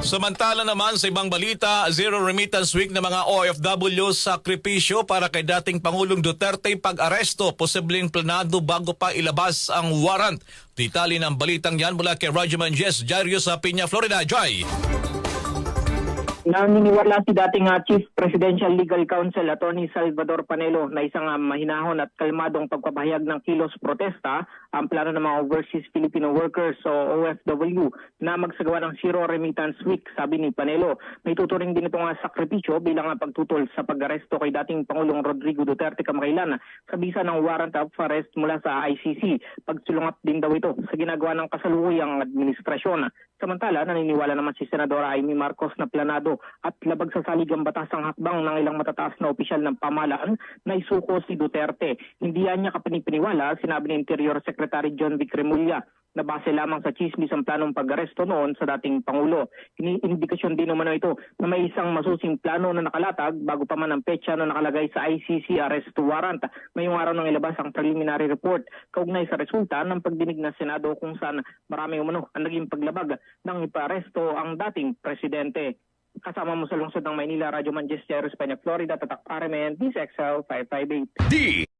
Samantala naman sa ibang balita, zero remittance week ng mga OFW sakripisyo para kay dating Pangulong Duterte pag-aresto, posibleng planado bago pa ilabas ang warrant. Detalye ng balitang yan mula kay Roger Manjes, Diario sa Piña, Florida. Joy! Naniniwala si dating Chief Presidential Legal Counsel Attorney Salvador Panelo na isang mahinahon at kalmadong pagpapahayag ng kilos protesta ang plano ng mga overseas Filipino workers o OFW na magsagawa ng Zero Remittance Week. Sabi ni Panelo, may tuturing din itong sakripisyo bilang pagtutol sa pag-aresto kay dating Pangulong Rodrigo Duterte kamakailan sa bisa ng warrant of arrest mula sa ICC. Pagsulungat din daw ito sa ginagawa ng kasalukuyang administrasyon. Samantala, naniniwala naman si Senadora Amy Marcos na planado at labag sa saligang batas ang hakbang ng ilang matataas na opisyal ng pamahalaan na isuko si Duterte. Hindi yan niya kapanipiniwala, sinabi ni Interior Secretary John Vic Remulla na base lamang sa chismis ang planong pag-aresto noon sa dating Pangulo. Indikasyon din naman ito na may isang masusing plano na nakalatag bago pa man ang petsa na nakalagay sa ICC arrest warrant. Ngayong araw nang ilabas ang preliminary report kaugnay sa resulta ng pagdinig ng Senado kung saan marami umano ang naging paglabag ng iparesto ang dating presidente. Kasama mo sa lungsod ng Maynila, Radyo Manjes, Diario sa Piña, Florida, Tatak RMN, DSXL 558.